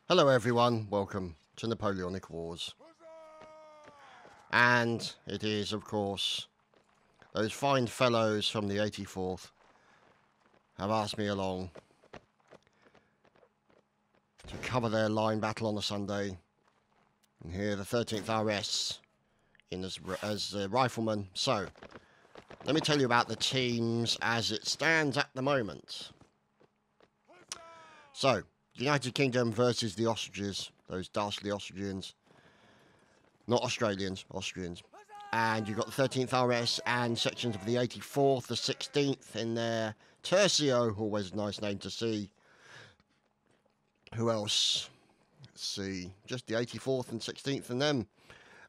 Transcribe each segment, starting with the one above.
Hello everyone, welcome to Napoleonic Wars. And it is, of course, those fine fellows from the 84th have asked me along to cover their line battle on a Sunday. And here the 13th RS in as riflemen. So, let me tell you about the teams as it stands at the moment. So, United Kingdom versus the Austrians, those dastardly Austrians. Not Australians, Austrians. And you've got the 13th RS and sections of the 84th, the 16th in there. Tercio, always a nice name to see. Who else? Let's see, just the 84th and 16th and them.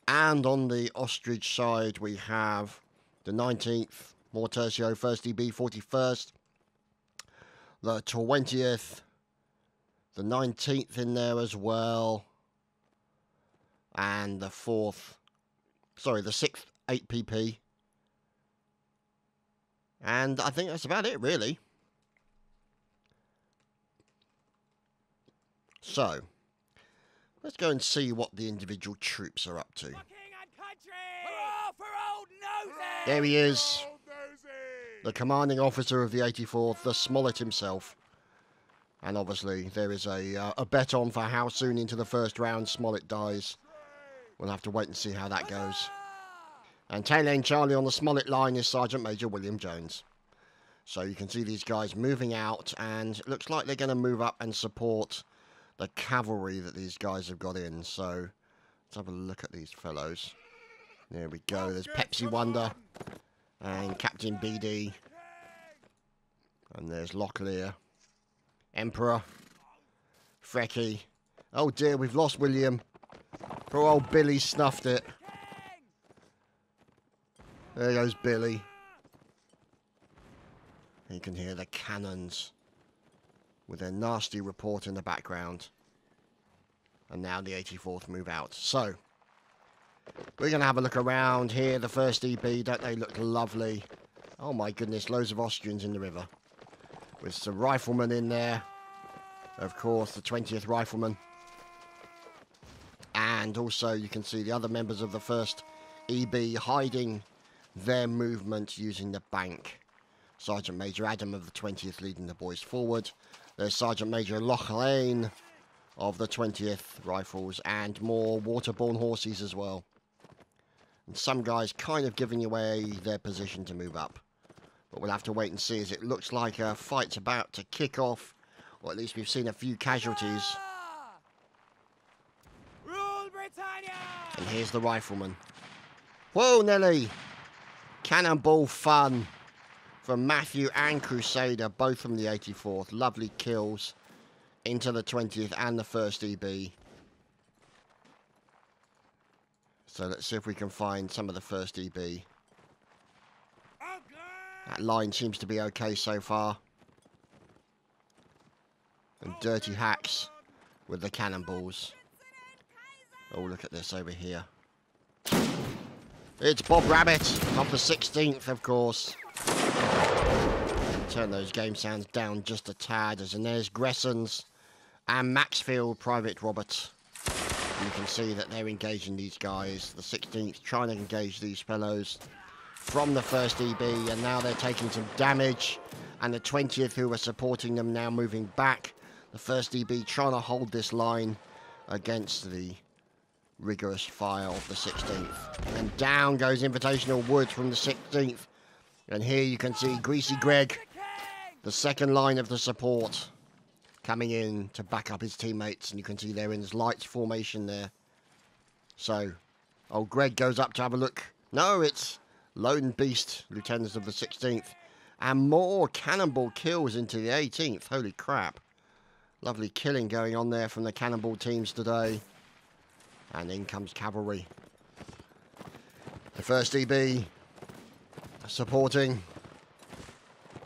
And on the ostrich side, we have the 19th, more Tercio, 1st EB, 41st. The 20th. The 19th in there as well. And the 6th 8PP. And I think that's about it, really. So, let's go and see what the individual troops are up to. There he is. The commanding officer of the 84th, the Smollett himself. And obviously, there is a bet on for how soon into the first round Smollett dies. We'll have to wait and see how that goes. And tail lane Charlie on the Smollett line is Sergeant Major William Jones. So you can see these guys moving out, and it looks like they're going to move up and support the cavalry that these guys have got in. So let's have a look at these fellows. There we go. There's Pepsi Wonder and Captain BD. And there's Locklear. Emperor, Frecky. Oh dear, we've lost William. Poor old Billy snuffed it. There goes Billy. You can hear the cannons with their nasty report in the background. And now the 84th move out. So, we're going to have a look around here. The 1st EB, don't they look lovely? Oh my goodness, loads of Austrians in the river. With some riflemen in there. Of course, the 20th Riflemen. And also, you can see the other members of the 1st EB hiding their movement using the bank. Sergeant Major Adam of the 20th leading the boys forward. There's Sergeant Major Lochlane of the 20th Rifles. And more waterborne horses as well. And some guys kind of giving away their position to move up. But we'll have to wait and see, as it looks like a fight's about to kick off. Or at least we've seen a few casualties. Rule Britannia! And here's the rifleman. Whoa, Nelly! Cannonball fun from Matthew and Crusader, both from the 84th. Lovely kills into the 20th and the 1st EB. So let's see if we can find some of the 1st EB. That line seems to be okay so far. And dirty hacks with the cannonballs. Oh, look at this over here. It's Bob Rabbit of the 16th, of course. Turn those game sounds down just a tad. And there's Gresson's and Maxfield, Private Robert. You can see that they're engaging these guys. The 16th trying to engage these fellows from the 1st EB, and now they're taking some damage. And the 20th, who are supporting them, now moving back. The 1st EB trying to hold this line against the rigorous fire of the 16th. And down goes Invitational Wood from the 16th. And here you can see Greasy Greg, the second line of the support, coming in to back up his teammates. And you can see they're in his lights formation there. So, old Greg goes up to have a look. No, it's Lone Beast, lieutenants of the 16th. And more cannonball kills into the 18th. Holy crap. Lovely killing going on there from the cannonball teams today. And in comes cavalry. The 1st EB supporting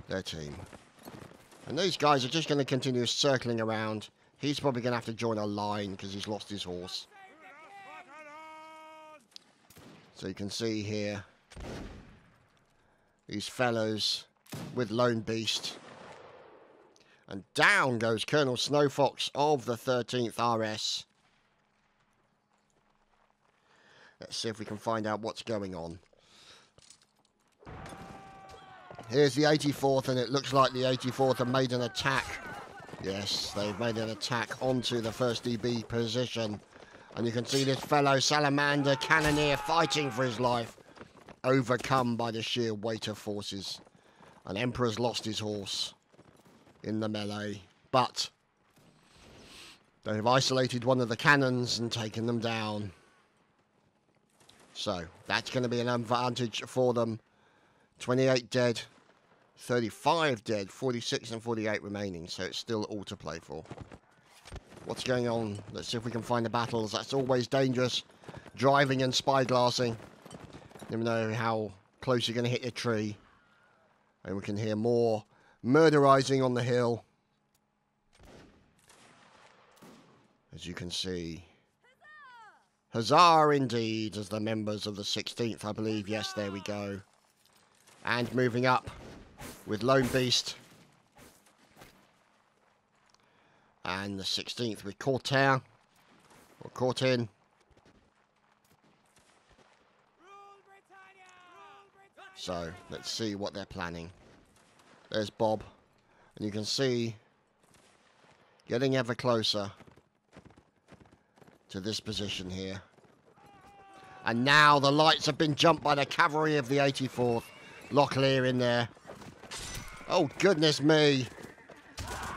their team. And these guys are just going to continue circling around. He's probably going to have to join a line because he's lost his horse. So you can see here these fellows with Lone Beast. And down goes Colonel Snowfox of the 13th RS. Let's see if we can find out what's going on. Here's the 84th, and it looks like the 84th have made an attack. Yes, they've made an attack onto the 1st DB position. And you can see this fellow salamander cannoneer fighting for his life, overcome by the sheer weight of forces. And Emperor's lost his horse in the melee, but they've isolated one of the cannons and taken them down. So that's going to be an advantage for them. 28 dead, 35 dead, 46 and 48 remaining, so it's still all to play for. What's going on? Let's see if we can find the battles. That's always dangerous. Driving and spyglassing. Never know how close you're going to hit your tree. And we can hear more murderizing on the hill. As you can see. Huzzah indeed, as the members of the 16th, I believe. Yes, there we go. And moving up with Lone Beast. And the 16th with Cortain. Or Cortin. So, let's see what they're planning. There's Bob. And you can see getting ever closer to this position here. And now the lights have been jumped by the cavalry of the 84th. Locklear in there. Oh, goodness me.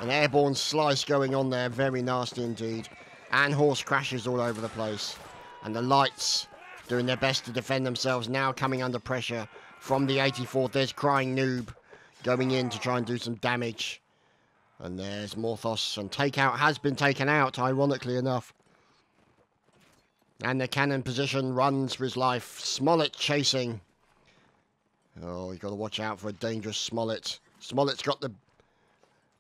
An airborne slice going on there. Very nasty indeed. And horse crashes all over the place. And the lights doing their best to defend themselves. Now coming under pressure from the 84th. There's Crying Noob going in to try and do some damage. And there's Morthos. And Takeout has been taken out, ironically enough. And the cannon position runs for his life. Smollett chasing. Oh, you've got to watch out for a dangerous Smollett. Smollett's got the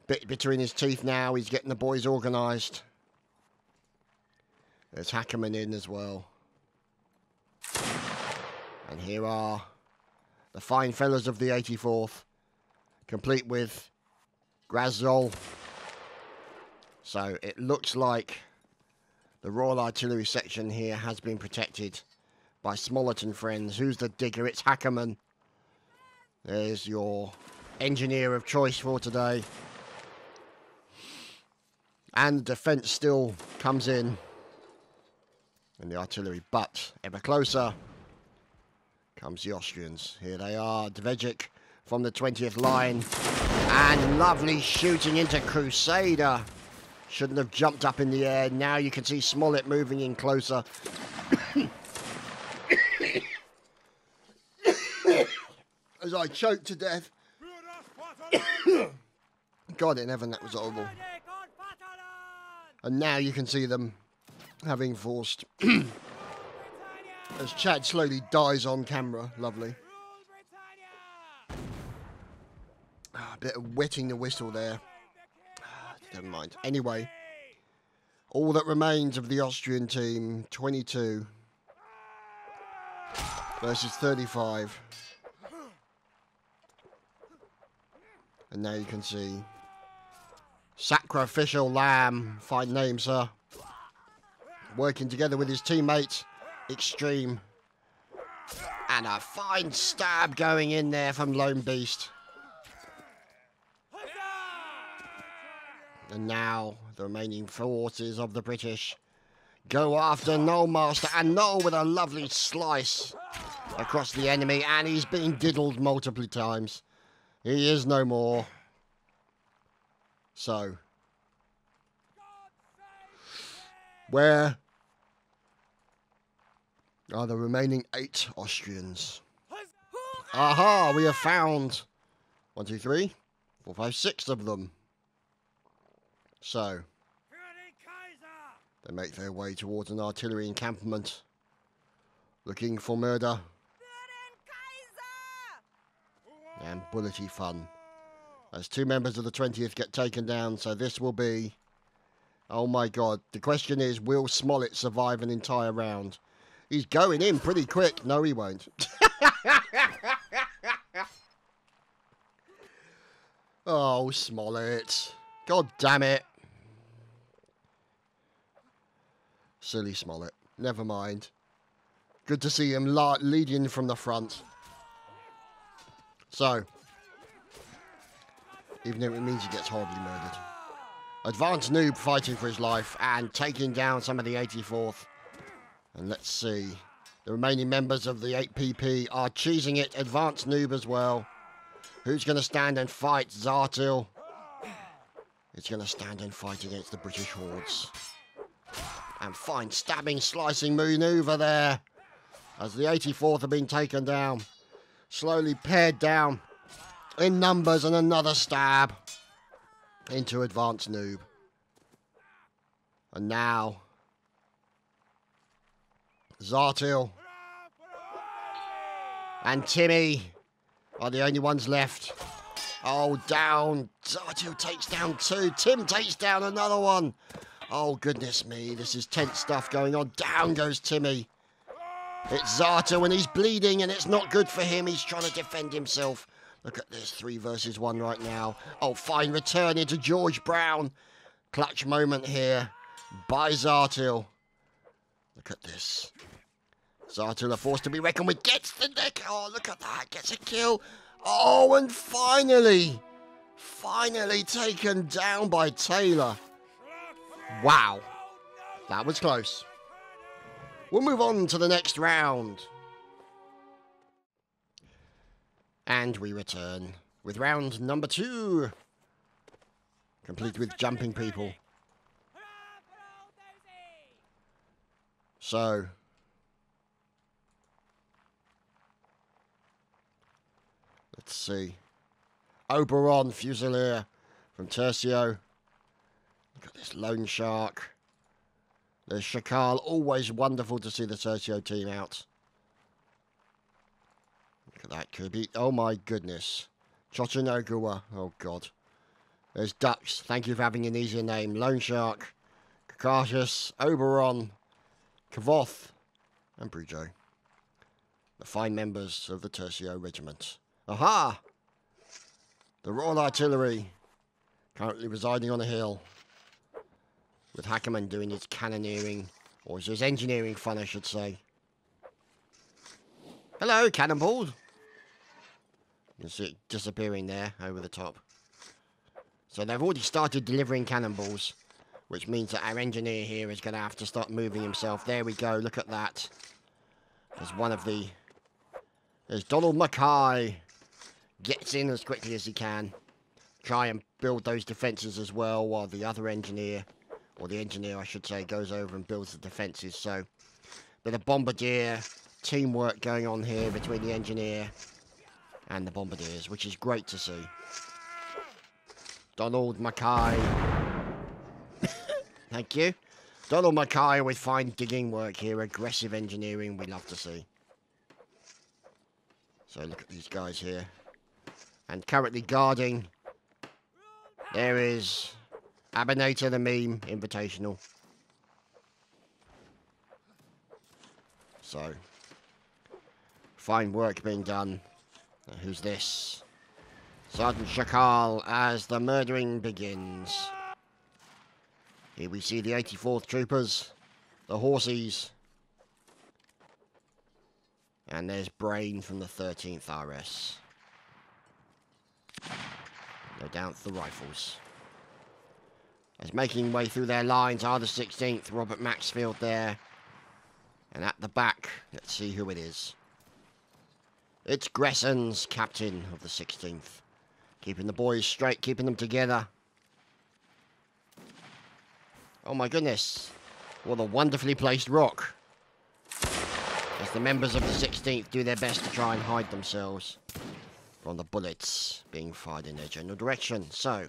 bit between his teeth now. He's getting the boys organised. There's Hackerman in as well. And here are the fine fellows of the 84th. Complete with Grazol. So it looks like the Royal Artillery section here has been protected by Smollett and friends. Who's the digger? It's Hackerman. There's your engineer of choice for today. And the defence still comes in. And the artillery, but ever closer comes the Austrians. Here they are, Dvejic from the 20th line. And lovely shooting into Crusader. Shouldn't have jumped up in the air. Now you can see Smollett moving in closer. As I choked to death. God in heaven, that was horrible. And now you can see them having forced. As Chad slowly dies on camera. Lovely. A bit of wetting the whistle there. Never mind. Anyway, all that remains of the Austrian team, 22 versus 35. And now you can see Sacrificial Lamb, fine name, sir. Working together with his teammates, Extreme. And a fine stab going in there from Lone Beast. And now the remaining forces of the British go after Noel Master. And Noel with a lovely slice across the enemy. And he's been diddled multiple times. He is no more. So, where are the remaining 8 Austrians? Aha, we have found 1, 2, 3, 4, 5, 6 of them. So, they make their way towards an artillery encampment, looking for murder and bullety fun. As 2 members of the 20th get taken down, so this will be... Oh my God. The question is, will Smollett survive an entire round? He's going in pretty quick. No, he won't. Oh, Smollett. God damn it. Silly Smollett. Never mind. Good to see him leading from the front. So, even though it means he gets horribly murdered. Advanced Noob fighting for his life and taking down some of the 84th. And let's see. The remaining members of the 8PP are cheesing it. Advanced Noob as well. Who's going to stand and fight? Zartil. It's going to stand and fight against the British hordes. And fine stabbing, slicing manoeuvre there. As the 84th have been taken down. Slowly pared down in numbers, and another stab into Advanced Noob. And now Zartil and Timmy are the only ones left. Oh, down. Zartil takes down 2. Tim takes down another one. Oh, goodness me. This is tense stuff going on. Down goes Timmy. It's Zartil, and he's bleeding, and it's not good for him. He's trying to defend himself. Look at this, 3 versus 1 right now. Oh, fine return into George Brown. Clutch moment here by Zartil. Look at this. Zartil are forced to be reckoned with. Gets the neck. Oh, look at that. Gets a kill. Oh, and finally taken down by Taylor. Wow. That was close. We'll move on to the next round. And we return with round number 2. Complete with jumping people. So, let's see. Oberon Fusilier from Tercio. Look at this Lone Shark. There's Shakal. Always wonderful to see the Tercio team out. Look at that, Kirby. Oh my goodness. Chochinogua. Oh god. There's Dux. Thank you for having an easier name. Lone Shark. Cautious. Oberon. Kavoth. And Brujo. The fine members of the Tercio Regiment. Aha! The Royal Artillery. Currently residing on a hill. With Hackerman doing his cannoneering. Or his engineering fun, I should say. Hello, Cannonball. You see it disappearing there over the top. So they've already started delivering cannonballs, which means that our engineer here is going to have to start moving himself. There we go, look at that. There's Donald Mackay. Gets in as quickly as he can. Try and build those defences as well, while the other engineer, or the engineer I should say, goes over and builds the defences. So, bit of bombardier teamwork going on here between the engineer and the bombardiers, which is great to see. Donald Mackay. Thank you. Donald Mackay with fine digging work here. Aggressive engineering we love to see. So look at these guys here. And currently guarding. There is Abinator the Meme Invitational. So, fine work being done. Now, who's this? Sergeant Shakal as the murdering begins. Here we see the 84th Troopers, the Horsies, and there's Brain from the 13th RS. No doubt the Rifles. As making way through their lines are the 16th, Robert Maxfield there. And at the back, let's see who it is. It's Gresson's captain of the 16th. Keeping the boys straight, keeping them together. Oh my goodness. What a wonderfully placed rock. As the members of the 16th do their best to try and hide themselves from the bullets being fired in their general direction. So,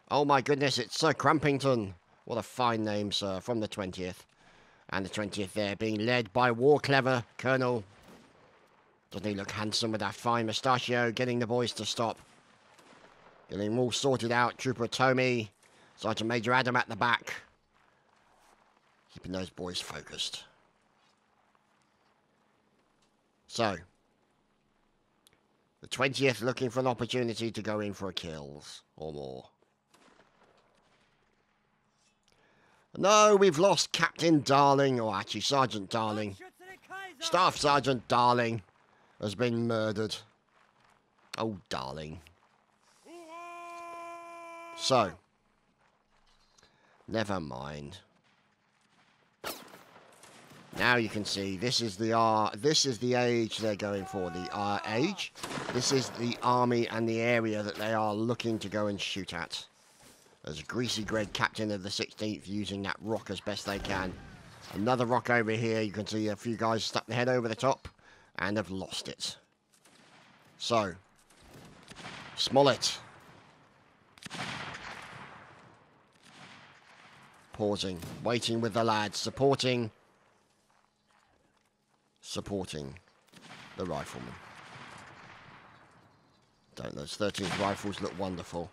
oh my goodness, it's Sir Crumpington. What a fine name, sir, from the 20th. And the 20th there being led by War Clever Colonel. Doesn't he look handsome with that fine mustachio, getting the boys to stop. Getting them all sorted out. Trooper Tommy, Sergeant Major Adam at the back. Keeping those boys focused. So, the 20th looking for an opportunity to go in for a kills or more. No, we've lost Captain Darling, or actually Sergeant Darling. Staff Sergeant Darling has been murdered. Oh, Darling. So, never mind. Now you can see this is the age they're going for. The age. This is the army and the area that they are looking to go and shoot at. There's Greasy Greg, captain of the 16th, using that rock as best they can. Another rock over here. You can see a few guys stuck their head over the top and have lost it. So, Smollett. Pausing, waiting with the lads, supporting the riflemen. Don't those 13th rifles look wonderful?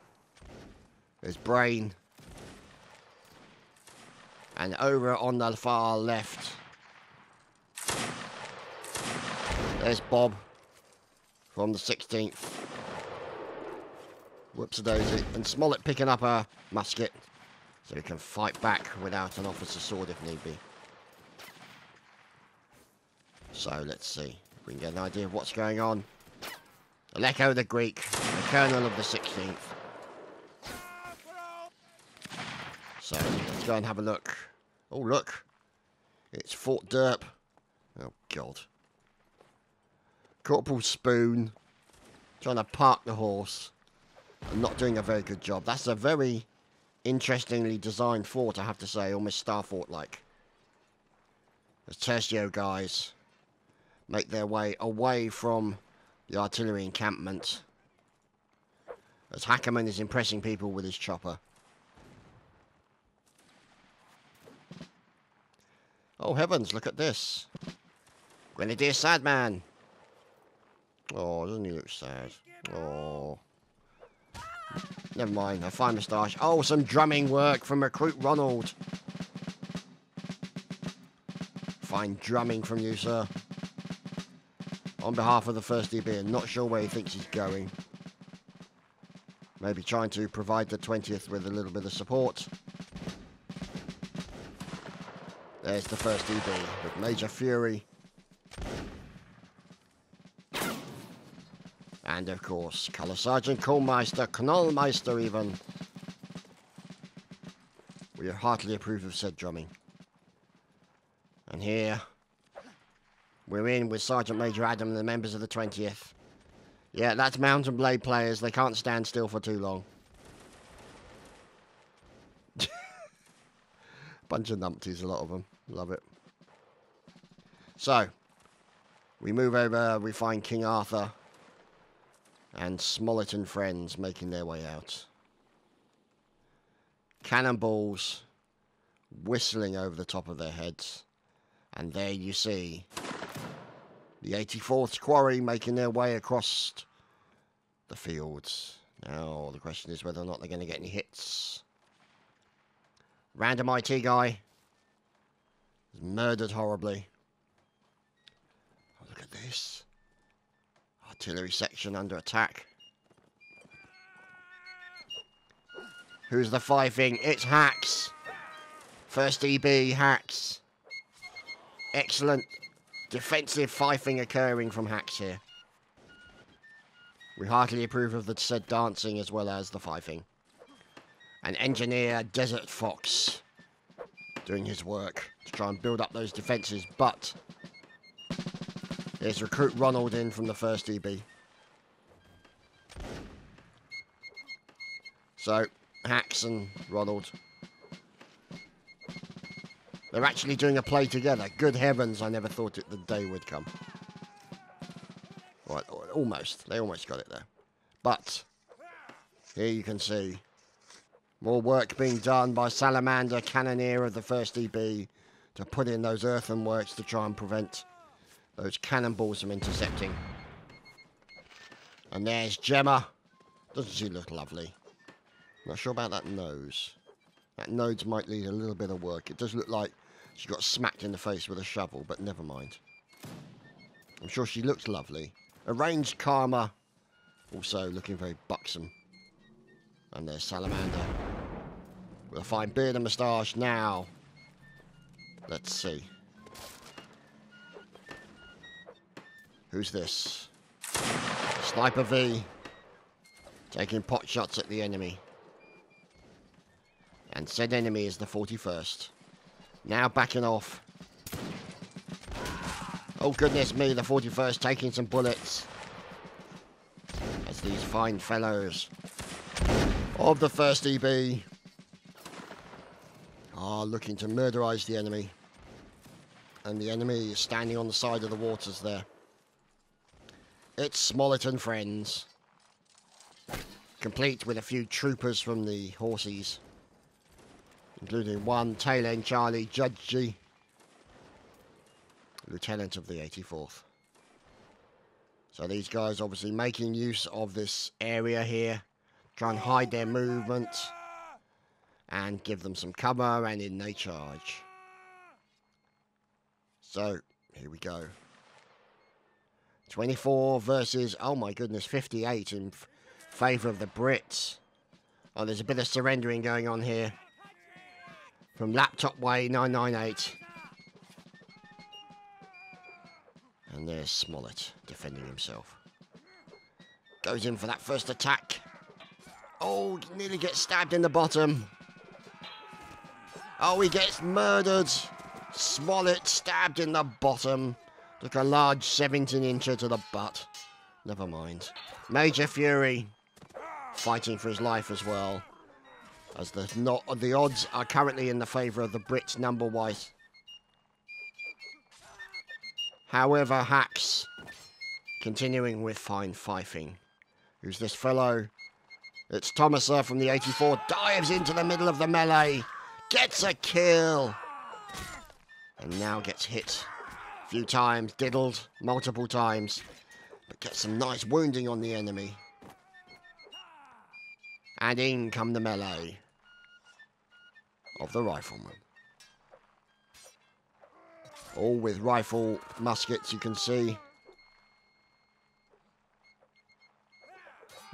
There's Brain. And over on the far left, there's Bob from the 16th. Whoops-a-daisy. And Smollett picking up a musket so he can fight back without an officer's sword if need be. So let's see if we can get an idea of what's going on. Aleko the Greek, the colonel of the 16th. So let's go and have a look. Oh look, it's Fort Derp. Oh God. Corporal Spoon trying to park the horse and not doing a very good job. That's a very interestingly designed fort, I have to say, almost Star Fort-like. As Tercio guys make their way away from the artillery encampment, as Hackerman is impressing people with his chopper. Oh heavens, look at this. Grenadier Sadman. Oh, doesn't he look sad? Oh. Never mind, a fine moustache. Oh, some drumming work from Recruit Ronald. Fine drumming from you, sir. On behalf of the 1st EB, I'm not sure where he thinks he's going. Maybe trying to provide the 20th with a little bit of support. There's the 1st EB with Major Fury. And of course, Colour Sergeant Kohlmeister, Knollmeister even. We heartily approve of said drumming. And here, we're in with Sergeant Major Adam and the members of the 20th. Yeah, that's Mountain Blade players. They can't stand still for too long. Bunch of numpties, a lot of them. Love it. So, we move over, we find King Arthur and Smollett and friends making their way out. Cannonballs whistling over the top of their heads. And there you see the 84th Quarry making their way across the fields. Now, the question is whether or not they're going to get any hits. Random IT guy is murdered horribly. Oh, look at this. Artillery section under attack. Who's the fifing? It's Hacks. 1st EB, Hacks. Excellent defensive fifing occurring from Hacks here. We heartily approve of the said dancing as well as the fifing. And Engineer Desert Fox doing his work to try and build up those defences, but there's Recruit Ronald in from the 1st EB. So, Hacks and Ronald, they're actually doing a play together. Good heavens, I never thought the day would come. Right, almost. They almost got it there. But, here you can see more work being done by Salamander, Cannoneer of the 1st EB, to put in those earthworks to try and prevent those cannonballs from intercepting. And there's Gemma. Doesn't she look lovely? Not sure about that nose. That nose might need a little bit of work. It does look like she got smacked in the face with a shovel, but never mind. I'm sure she looks lovely. Arranged Karma, also looking very buxom. And there's Salamander. With a fine beard and moustache now. Let's see. Who's this? Sniper V. Taking pot shots at the enemy. And said enemy is the 41st. Now backing off. Oh goodness me, the 41st taking some bullets. As these fine fellows of the 1st EB are looking to murderize the enemy. And the enemy is standing on the side of the waters there. It's Smollett and friends. Complete with a few troopers from the horses. Including one tail end Charlie Judgy, lieutenant of the 84th. So these guys obviously making use of this area here. Try and hide their movement. And give them some cover and in they charge. So, here we go. 24 versus, oh my goodness, 58 in favour of the Brits. Oh, there's a bit of surrendering going on here. From Laptop Way 998. And there's Smollett defending himself. Goes in for that first attack. Oh, nearly gets stabbed in the bottom. Oh, he gets murdered. Smollett stabbed in the bottom. Took a large 17-incher to the butt. Never mind. Major Fury fighting for his life as well. As the odds are currently in the favour of the Brits number-wise. However, Hacks continuing with fine fifing. Who's this fellow? It's Thomaser from the 84. Dives into the middle of the melee. Gets a kill. And now gets hit a few times. Diddled multiple times. But gets some nice wounding on the enemy. And in come the melee of the rifleman. All with rifle muskets, you can see.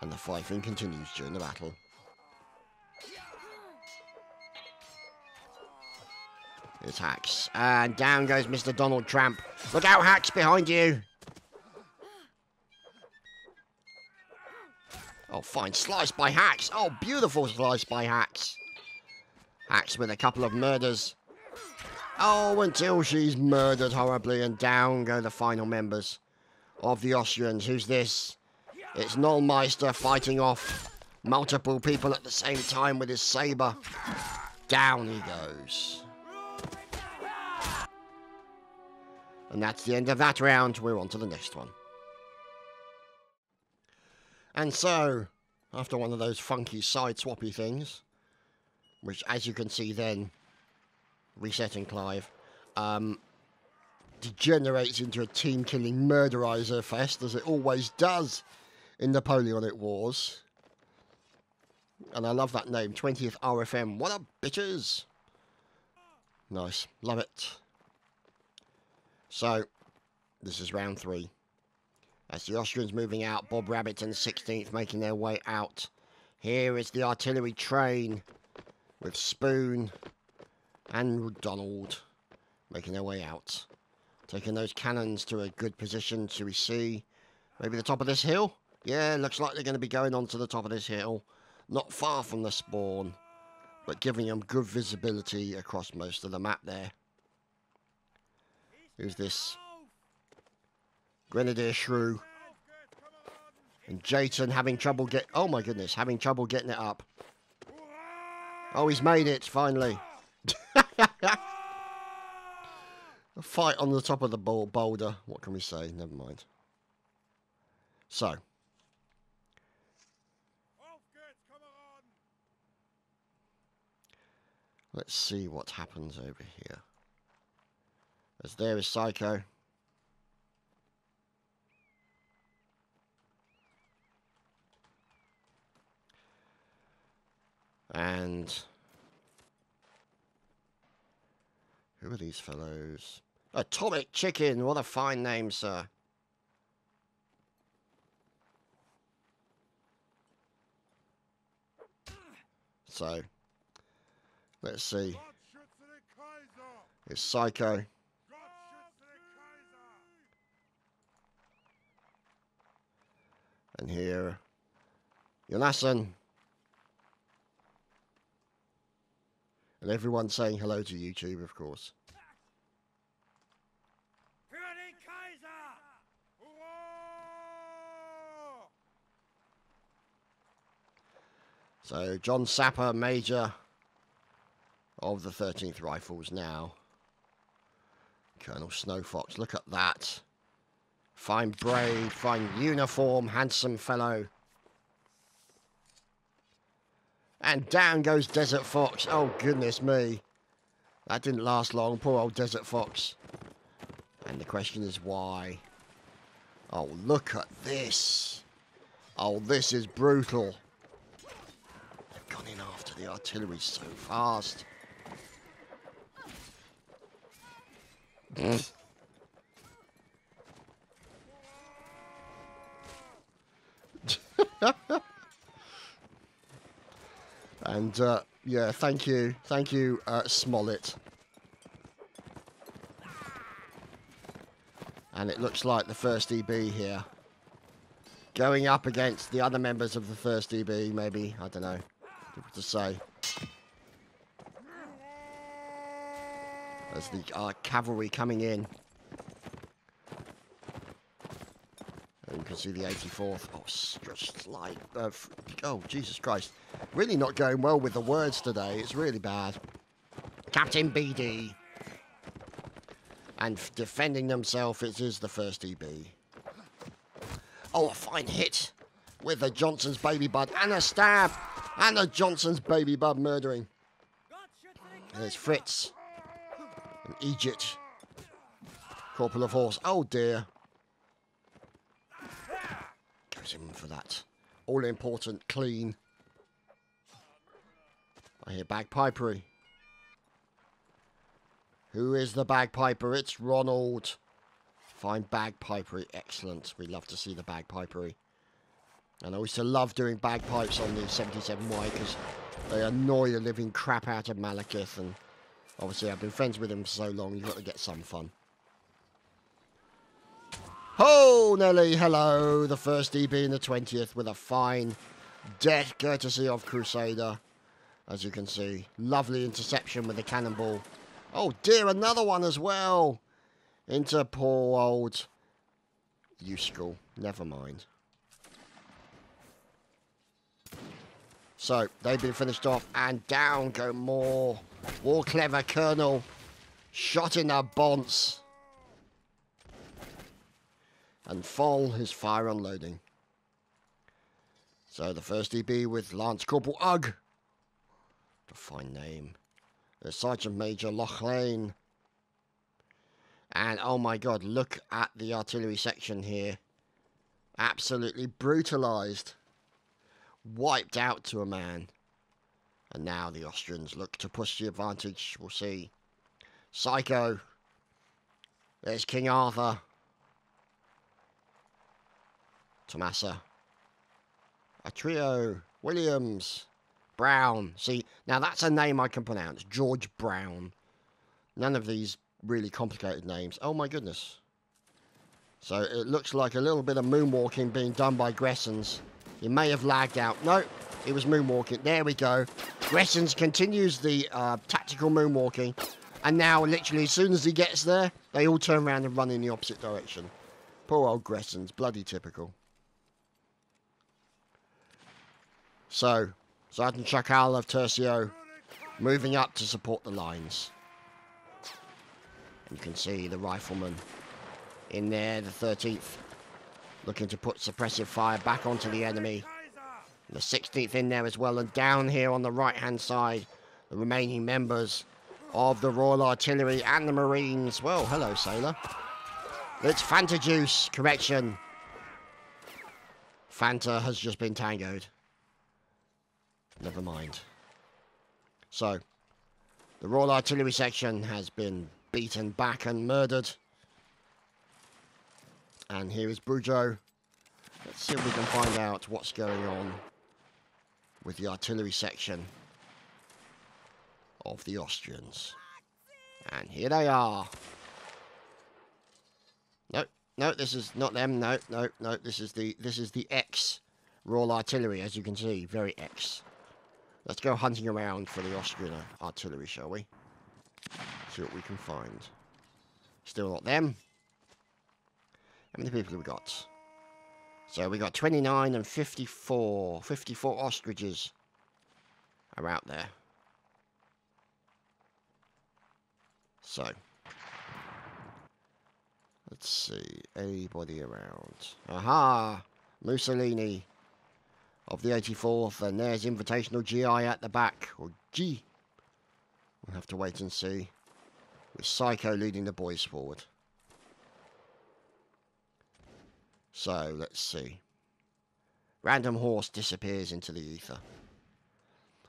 And the fifing continues during the battle. Here's Hacks. And down goes Mr. Donald Trump. Look out, Hacks, behind you. Oh, fine slice by Hacks. Oh, beautiful slice by Hacks. Hacks with a couple of murders. Oh, until she's murdered horribly, and down go the final members of the Austrians. Who's this? It's Nollmeister fighting off multiple people at the same time with his sabre. Down he goes. And that's the end of that round. We're on to the next one. And so, after one of those funky side-swappy things, which, as you can see then, resetting Clive, degenerates into a team-killing murderizer fest, as it always does in Napoleonic Wars. And I love that name, 20th RFM. What up, bitches? Nice. Love it. So, this is round 3. As the Austrians moving out, Bob Rabbit and the 16th making their way out. Here is the artillery train with Spoon and Donald making their way out. Taking those cannons to a good position. Should we see maybe the top of this hill? Yeah, looks like they're going to be going on to the top of this hill. Not far from the spawn, but giving them good visibility across most of the map there. Who's this? Grenadier Shrew. And Jayton having trouble having trouble getting it up. Oh, he's made it, finally. A fight on the top of the boulder. What can we say? Never mind. So. Let's see what happens over here. As there is Psycho. And who are these fellows? Atomic Chicken, what a fine name, sir. So, Let's see. It's Psycho. And here, Jonassen. And everyone saying hello to YouTube, of course. So, John Sapper, Major of the 13th Rifles now. Colonel Snowfox, look at that. Fine braid, fine uniform, handsome fellow. And down goes Desert Fox. Oh, goodness me. That didn't last long. Poor old Desert Fox. And the question is why? Oh, look at this. Oh, this is brutal. They've gone in after the artillery so fast. And, yeah, thank you, Smollett. And it looks like the 1st EB here. Going up against the other members of the 1st EB, maybe, I don't know, difficult to say. There's the cavalry coming in. And you can see the 84th. Oh, just like... oh, Jesus Christ. Really not going well with the words today. It's really bad. Captain BD. And defending themselves, it is the 1st EB. Oh, a fine hit with the Johnson's baby bud. And a stab. And the Johnson's baby bud murdering. And there's Fritz. And Egypt. Corporal of Horse. Oh, dear. Goes in for that. All important, clean. I hear bagpipery. Who is the bagpiper? It's Ronald. Fine bagpipery. Excellent. We love to see the bagpipery. And I used to love doing bagpipes on the 77Y because they annoy the living crap out of Malekith. And obviously I've been friends with him for so long, you've got to get some fun. Ho, Nelly, hello. The 1st EB in the 20th with a fine death courtesy of Crusader. As you can see. Lovely interception with the cannonball. Oh dear, another one as well. Into poor old Uskull. Never mind. So, they've been finished off. And down go more. War clever Colonel. Shot in the bonce. And Foll is fire unloading. So, the 1st EB with Lance Corporal Ugg. A fine name. There's Sergeant Major Lochlane. And oh my god, look at the artillery section here. Absolutely brutalised. Wiped out to a man. And now the Austrians look to push the advantage. We'll see. Psycho. There's King Arthur. Tomasa. A trio. Williams. Brown. See, now that's a name I can pronounce. George Brown. None of these really complicated names. Oh my goodness. So it looks like a little bit of moonwalking being done by Gressons. He may have lagged out. No, he was moonwalking. There we go. Gressons continues the tactical moonwalking. And now, literally, as soon as he gets there, they all turn around and run in the opposite direction. Poor old Gressons. Bloody typical. So, Sergeant Chakal of Tercio moving up to support the lines. You can see the rifleman in there, the 13th, looking to put suppressive fire back onto the enemy. The 16th in there as well, and down here on the right-hand side, the remaining members of the Royal Artillery and the Marines. Well, hello, sailor. It's Fanta juice, correction. Fanta has just been tangoed. Never mind. So, the Royal Artillery section has been beaten back and murdered. And here is Brujo. Let's see if we can find out what's going on with the artillery section of the Austrians. And here they are. No, no, this is not them. No, no, no. This is the X Royal Artillery, as you can see, very X. Let's go hunting around for the Austrian artillery, shall we? See what we can find. Still not them. How many people have we got? So we got 29 and 54. 54 ostriches are out there. So, let's see. Anybody around? Aha! Mussolini of the 84th. And there's Invitational GI at the back. Or G. We'll have to wait and see. With Psycho leading the boys forward. So, let's see. Random horse disappears into the ether.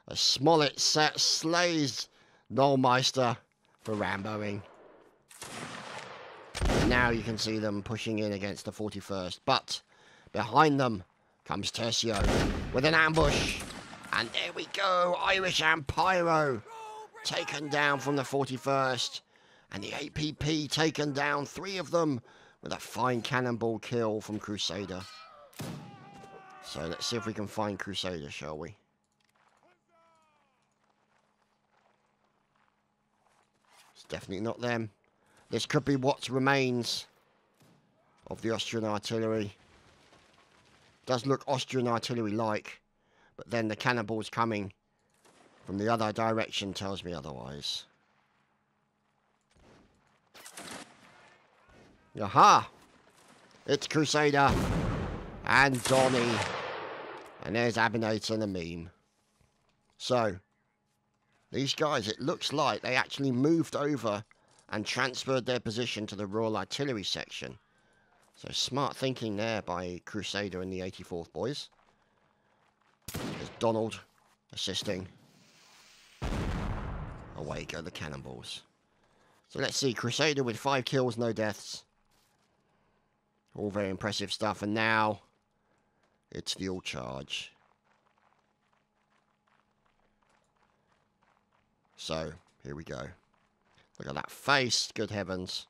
A Smollett slays Knollmeister for Ramboing. And now you can see them pushing in against the 41st. But behind them comes Tercio with an ambush. And there we go. Irish and Pyro taken down from the 41st. And the APP taken down, 3 of them, with a fine cannonball kill from Crusader. So let's see if we can find Crusader, shall we? It's definitely not them. This could be what remains of the Austrian artillery. Does look Austrian artillery-like, but then the cannonballs coming from the other direction tells me otherwise. Aha! It's Crusader and Donny. And there's Abinator and the meme. So, these guys, it looks like they actually moved over and transferred their position to the Royal Artillery section. So, smart thinking there by Crusader and the 84th boys. There's Donald assisting. Away go the cannonballs. So, let's see. Crusader with 5 kills, no deaths. All very impressive stuff. And now, it's the all charge. So, here we go. Look at that face. Good heavens.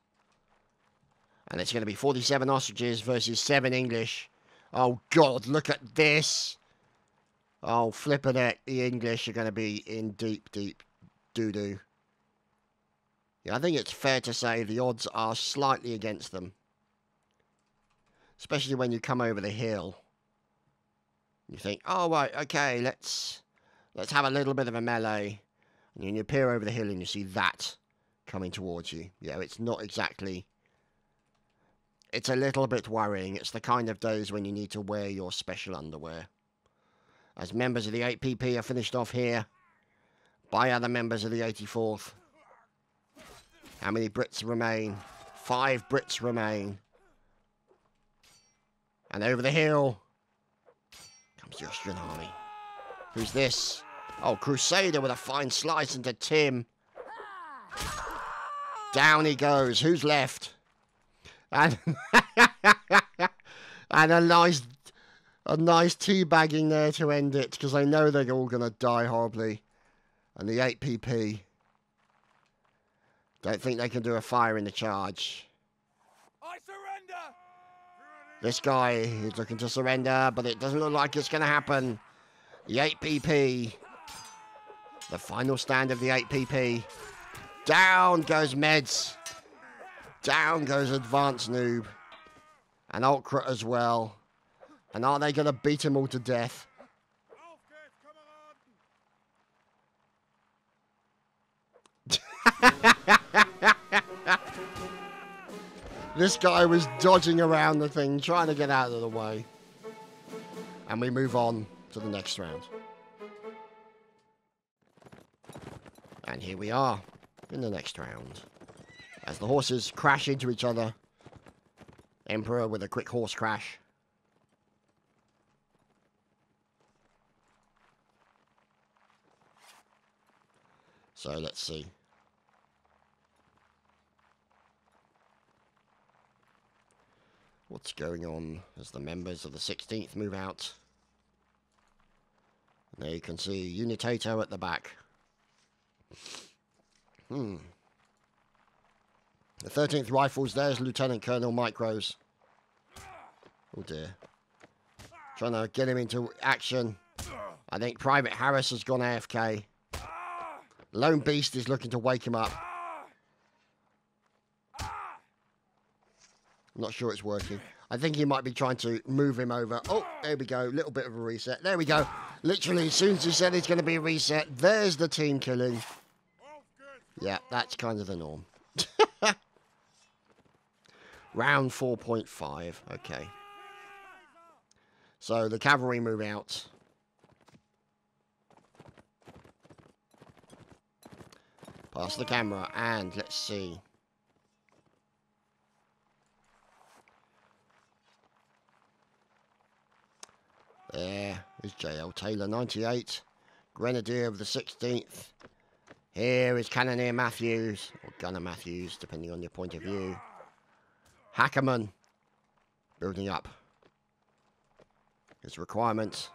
And it's going to be 47 ostriches versus 7 English. Oh, God, look at this. Oh, flippin' it. The English are going to be in deep, deep doo-doo. Yeah, I think it's fair to say the odds are slightly against them. Especially when you come over the hill. You think, oh, right, okay, let's have a little bit of a melee. And then you peer over the hill and you see that coming towards you. Yeah, it's not exactly... It's a little bit worrying. It's the kind of days when you need to wear your special underwear. As members of the 8PP are finished off here by other members of the 84th. How many Brits remain? 5 Brits remain. And over the hill comes the Austrian army. Who's this? Oh, Crusader with a fine slice into Tim. Down he goes. Who's left? And and a nice teabagging there to end it, because I know they're all going to die horribly. And the 8PP don't think they can do a fire in the charge. I surrender! This guy is looking to surrender, but it doesn't look like it's going to happen. The 8PP. The final stand of the 8PP. Down goes Meds. Down goes Advanced Noob. And Ultra as well. And are they going to beat him all to death? This guy was dodging around the thing, trying to get out of the way. And we move on to the next round. And here we are in the next round. As the horses crash into each other. Emperor with a quick horse crash. So let's see. What's going on as the members of the 16th move out. And there you can see Unitato at the back. The 13th Rifles, there's Lieutenant Colonel Mike Rose. Oh dear. Trying to get him into action. I think Private Harris has gone AFK. Lone Beast is looking to wake him up. I'm not sure it's working. I think he might be trying to move him over. Oh, there we go. Little bit of a reset. There we go. Literally, as soon as he said it's going to be a reset, there's the team killing. Yeah, that's kind of the norm. Round 4.5. Okay. So the cavalry move out. Past the camera, and let's see. There is J.L. Taylor, 98. Grenadier of the 16th. Here is Cannoneer Matthews, or Gunner Matthews, depending on your point of view. Hackerman, building up his requirements.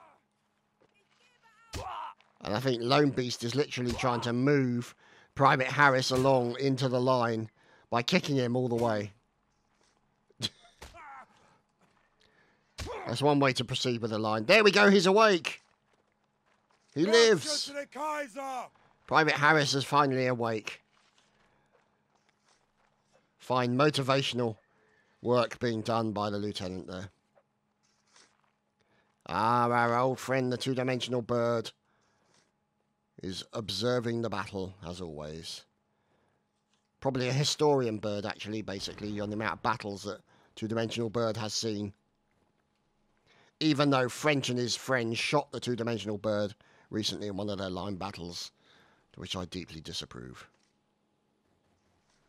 And I think Lone Beast is literally trying to move Private Harris along into the line by kicking him all the way. That's one way to proceed with the line. There we go, he's awake. He lives. Private Harris is finally awake. Fine motivational work being done by the lieutenant there. Ah, our old friend, the two-dimensional bird, is observing the battle, as always. Probably a historian bird, actually, basically, on the amount of battles that two-dimensional bird has seen. Even though French and his friends shot the two-dimensional bird recently in one of their line battles, to which I deeply disapprove.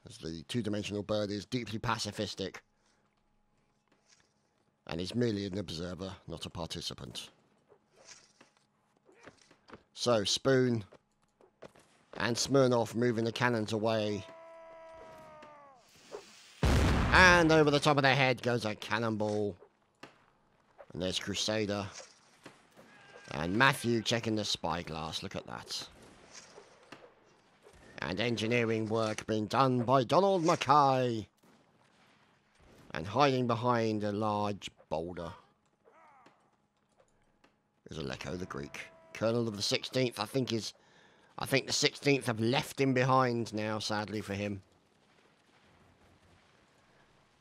As the two-dimensional bird is deeply pacifistic and is merely an observer, not a participant. So, Spoon and Smirnoff moving the cannons away. And over the top of their head goes a cannonball. And there's Crusader. And Matthew checking the spyglass. Look at that. And engineering work being done by Donald Mackay. And hiding behind a large boulder is Aleko the Greek. Colonel of the 16th, I think the 16th have left him behind now, sadly for him.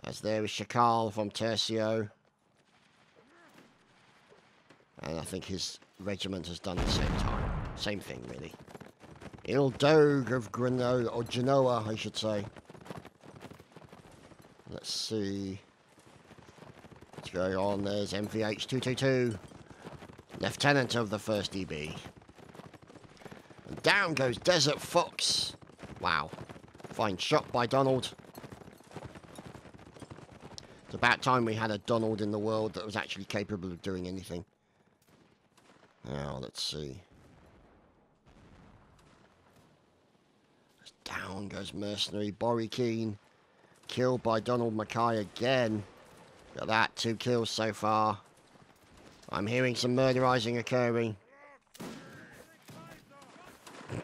As there is Shakal from Tercio. And I think his regiment has done the same time. Same thing, really. Il Dogue of Grenoa, or Genoa, I should say. Let's see what's going on. There's MVH 222, Lieutenant of the 1st EB. And down goes Desert Fox. Wow. Fine shot by Donald. It's about time we had a Donald in the world that was actually capable of doing anything. Now, let's see. Down goes Mercenary Borry Keane. Killed by Donald Mackay again. Look at that, 2 kills so far. I'm hearing some murderizing occurring. A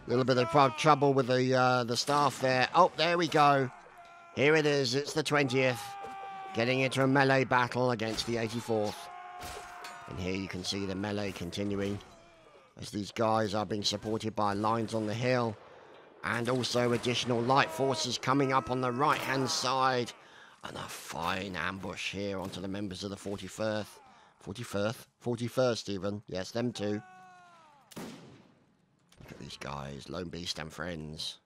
little bit of trouble with the staff there. Oh, there we go. Here it is, it's the 20th. Getting into a melee battle against the 84th. And here you can see the melee continuing. As these guys are being supported by lines on the hill. And also additional light forces coming up on the right-hand side. And a fine ambush here onto the members of the 41st. 41st even. Yes, them too. Look at these guys. Lone Beast and friends.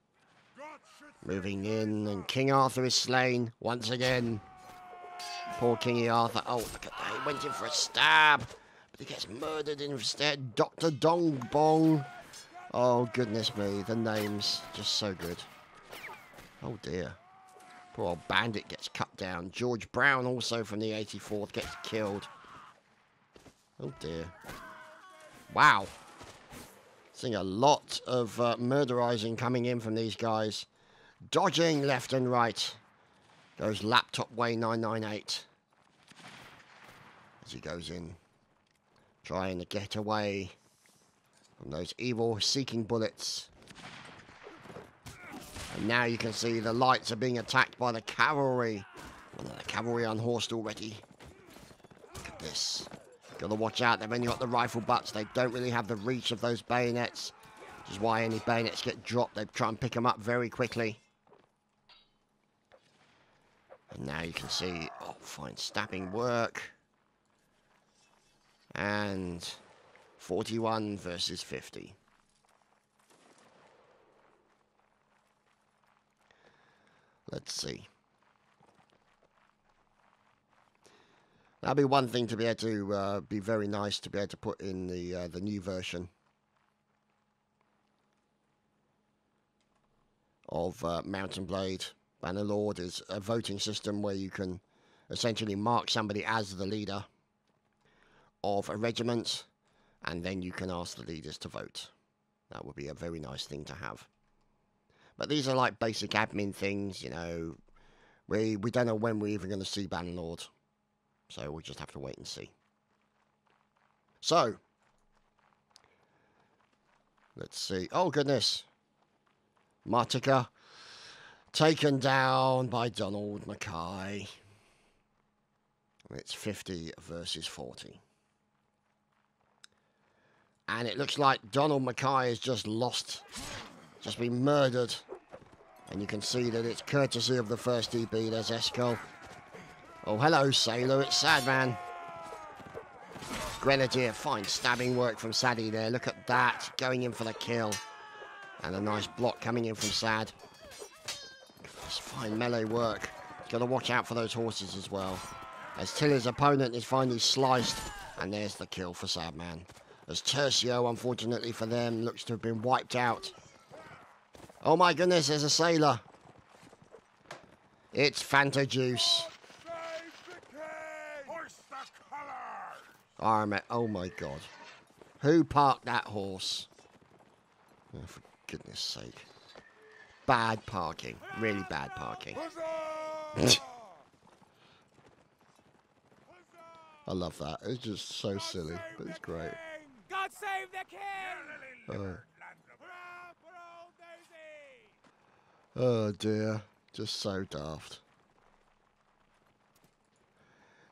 Moving in, and King Arthur is slain once again. Poor Kingy Arthur. Oh, look at that. He went in for a stab. But he gets murdered instead. Dr. Dong Bong. Oh, goodness me. The names. Just so good. Oh, dear. Poor old Bandit gets cut down. George Brown, also from the 84th, gets killed. Oh, dear. Wow. Seeing a lot of murderizing coming in from these guys. Dodging left and right. Goes Laptop Way 998. As he goes in. Trying to get away from those evil seeking bullets. And now you can see the lights are being attacked by the cavalry. Well, the cavalry unhorsed already. Look at this. Got to watch out. They've only got the rifle butts. They don't really have the reach of those bayonets. Which is why any bayonets get dropped, they try and pick them up very quickly. And now you can see, oh, fine stabbing work. And 41 versus 50. Let's see. That'd be one thing to be able to be very nice to be able to put in the new version of Mount and Blade. Bannerlord is a voting system where you can essentially mark somebody as the leader of a regiment, and then you can ask the leaders to vote. That would be a very nice thing to have. But these are like basic admin things, you know. We don't know when we're even going to see Bannerlord. So we'll just have to wait and see. So, let's see. Oh, goodness. Martika taken down by Donald Mackay. It's 50 versus 40. And it looks like Donald Mackay has just lost, just been murdered. And you can see that it's courtesy of the 1st EB. There's Eskel. Oh, hello, Sailor. It's Sadman. Grenadier. Fine stabbing work from Sadie there. Look at that. Going in for the kill. And a nice block coming in from Sad. It's fine melee work. Got to watch out for those horses as well. As Tilly's opponent is finally sliced. And there's the kill for Sadman. As Tercio, unfortunately for them, looks to have been wiped out. Oh my goodness, there's a sailor. It's Fanta Juice. Oh my god. Who parked that horse? Oh, for goodness sake. Bad parking. Really bad parking. I love that. It's just so silly, but it's great. God save the king! Oh dear. Just so daft.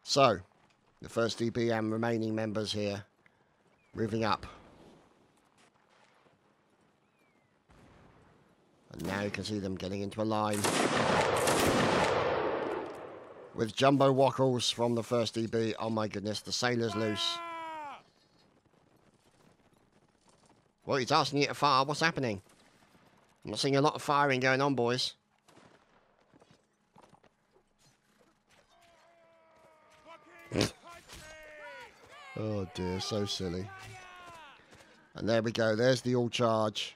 So, the 1st EB and remaining members here, moving up. And now you can see them getting into a line. With jumbo wackles from the 1st EB. Oh my goodness, the sailor's loose. Well, he's asking you to fire. What's happening? I'm not seeing a lot of firing going on, boys. Oh dear, so silly. And there we go, there's the all charge.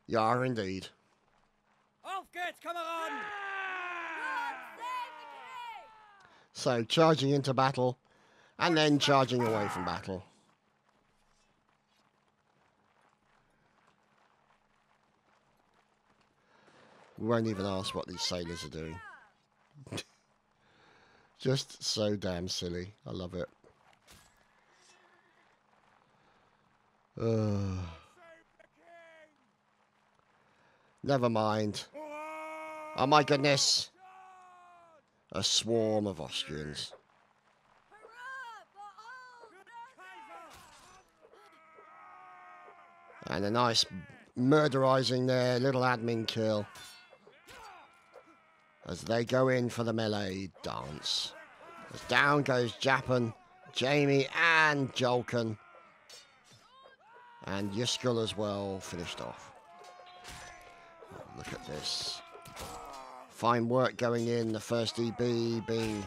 Yar indeed. So charging into battle and then charging away from battle. We won't even ask what these sailors are doing. Just so damn silly. I love it. Never mind. Oh my goodness. A swarm of Austrians. And a nice murderizing there, little admin kill. As they go in for the melee dance. As down goes Japan, Jamie and Jolkin. And Yuskul as well, finished off. Oh, look at this. Fine work going in, the 1st EB being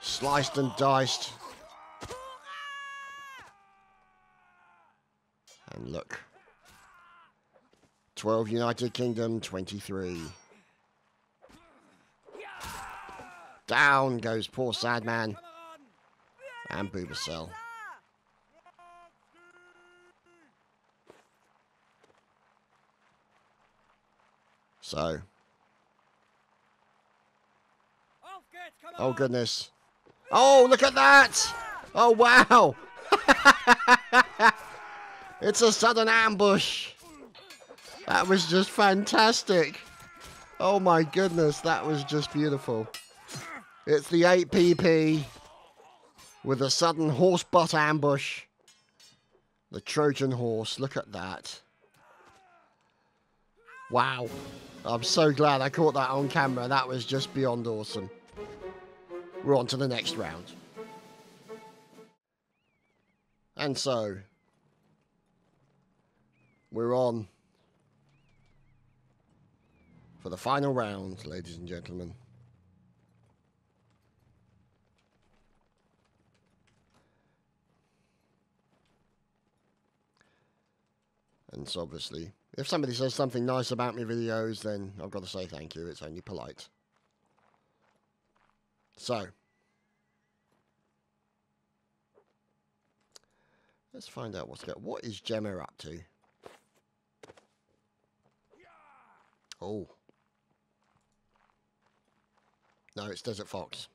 sliced and diced. And look. 12 United Kingdom, 23. Down goes poor Sadman. And Boobacell. So. Oh goodness. Oh, look at that! Oh, wow! It's a sudden ambush. That was just fantastic. Oh my goodness, that was just beautiful. It's the 8PP with a sudden horse butt ambush. The Trojan horse, look at that. Wow. I'm so glad I caught that on camera. That was just beyond awesome. We're on to the next round. And so, we're on for the final round, ladies and gentlemen. And so obviously, if somebody says something nice about my videos, then I've got to say thank you. It's only polite. So, let's find out what is Gemma up to. Oh. No, it's Desert Fox.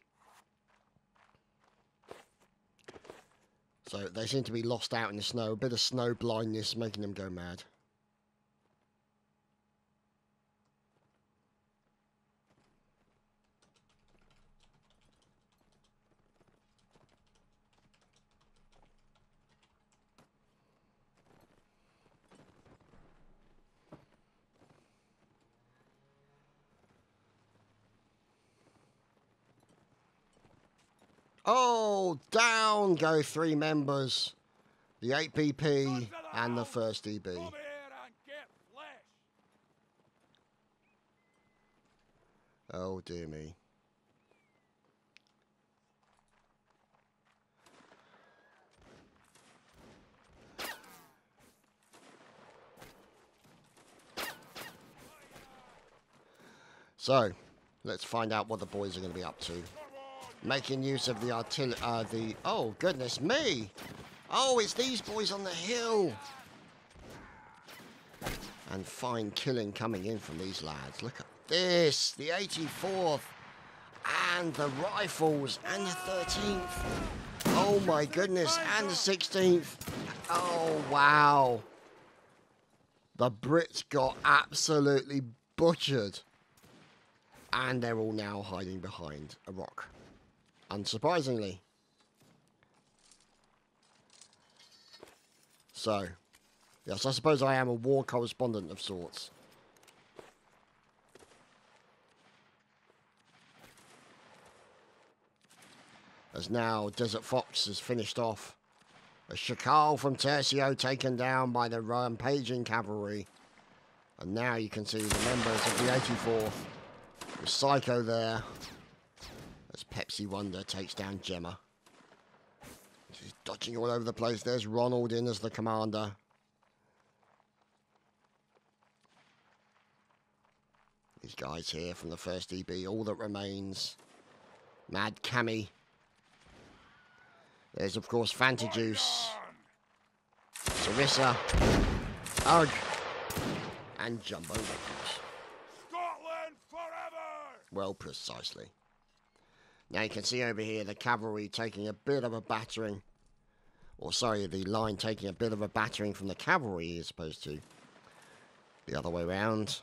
So they seem to be lost out in the snow. A bit of snow blindness making them go mad. Oh, down go 3 members. The 8PP and the 1st EB. Oh, dear me. So, let's find out what the boys are going to be up to. Making use of the artillery, oh, goodness me! Oh, it's these boys on the hill! And fine killing coming in from these lads. Look at this! The 84th! And the rifles! And the 13th! Oh my goodness! And the 16th! Oh, wow! The Brits got absolutely butchered. And they're all now hiding behind a rock. Unsurprisingly. So, yes, I suppose I am a war correspondent of sorts. As now Desert Fox has finished off. A Shakal from Tercio taken down by the rampaging cavalry. And now you can see the members of the 84th. With Psycho there. As Pepsi Wonder takes down Gemma. She's dodging all over the place. There's Ronald in as the commander. These guys here from the 1st EB, all that remains. Mad Cammy. There's, of course, Fanta Juice. Sarissa. Ugg. And Jumbo Records. Scotland forever! Well, precisely. Now you can see over here the cavalry taking a bit of a battering. Or sorry, the line taking a bit of a battering from the cavalry as opposed to the other way around.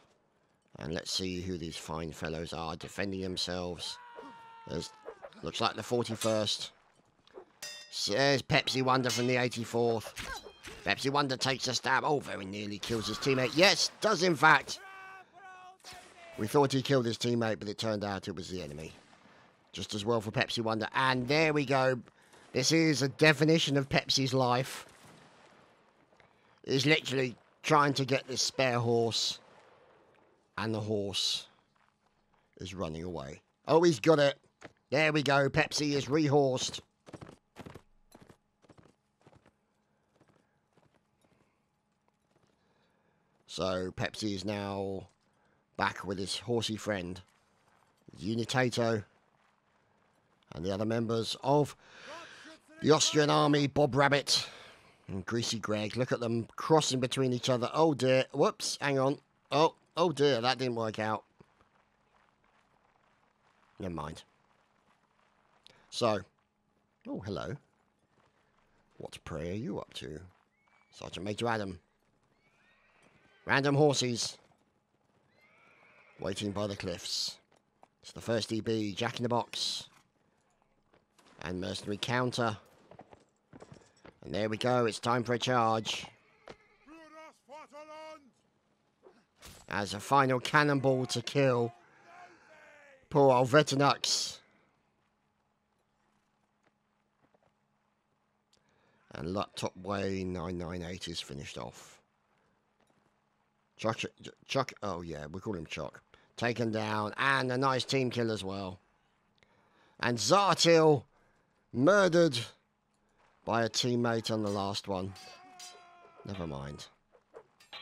And let's see who these fine fellows are defending themselves. Looks like the 41st. There's Pepsi Wonder from the 84th. Pepsi Wonder takes a stab. Oh, very nearly kills his teammate. Yes, does in fact. We thought he killed his teammate, but it turned out it was the enemy. Just as well for Pepsi Wonder. And there we go. This is a definition of Pepsi's life. He's literally trying to get this spare horse. And the horse is running away. Oh, he's got it. There we go. Pepsi is rehorsed. So Pepsi is now back with his horsey friend, Unitato, and the other members of the Austrian army, Bob Rabbit and Greasy Greg. Look at them crossing between each other. Oh dear. Whoops. Hang on. Oh dear. That didn't work out. Never mind. So, Oh, hello. What pray are you up to? Sergeant Major Adam. Random horses. Waiting by the cliffs. It's the first EB, Jack in the Box. And mercenary counter. And there we go, it's time for a charge. As a final cannonball to kill poor old Vetinux. And laptop way 998 is finished off. Chuck, oh yeah, we call him Chuck. Taken down, and a nice team kill as well. And Zartil murdered by a teammate on the last one. Never mind.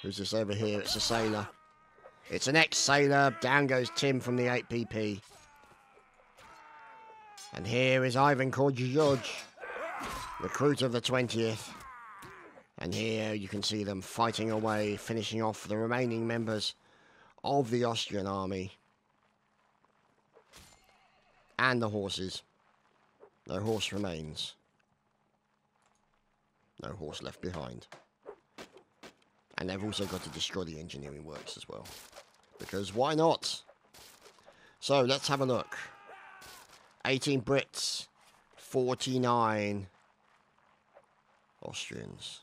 Who's this over here? It's a sailor. It's an ex-sailor. Down goes Tim from the 8PP. And here is Ivan Korjudj, recruit of the 20th. And here you can see them fighting away, finishing off the remaining members of the Austrian army. And the horses. No horse remains. No horse left behind. And they've also got to destroy the engineering works as well. Because why not? So let's have a look. 18 Brits, 49 Austrians.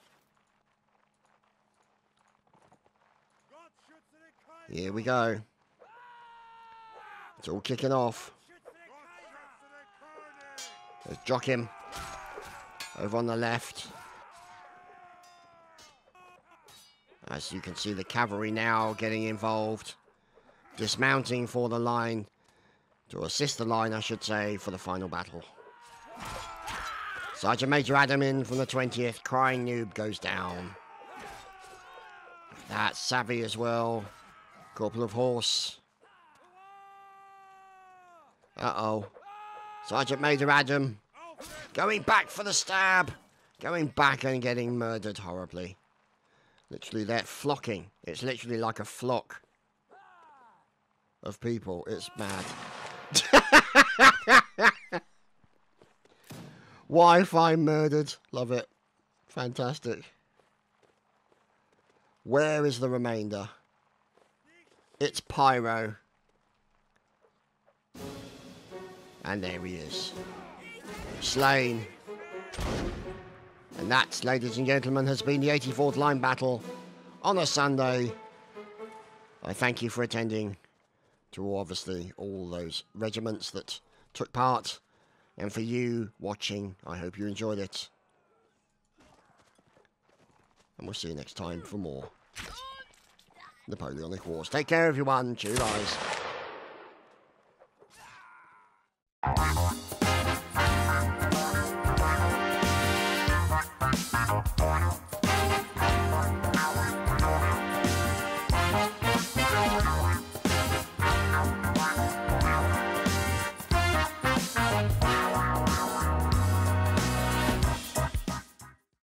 Here we go. It's all kicking off. There's Joachim over on the left. As you can see, the cavalry now getting involved. Dismounting for the line. To assist the line, I should say, for the final battle. Sergeant Major Adam in from the 20th. Crying noob goes down. That's Savvy as well. Corporal of Horse. Uh-oh. Sergeant Major Adam going back for the stab. Going back and getting murdered horribly. Literally, they're flocking. It's literally like a flock of people. It's mad. Wi-Fi murdered. Love it. Fantastic. Where is the remainder? It's Pyro. And there he is. Slain. And that, ladies and gentlemen, has been the 84th Line Battle on a Sunday. I thank you for attending, to obviously all those regiments that took part. And for you watching, I hope you enjoyed it. And we'll see you next time for more Napoleonic Wars. Take care, everyone. Cheers.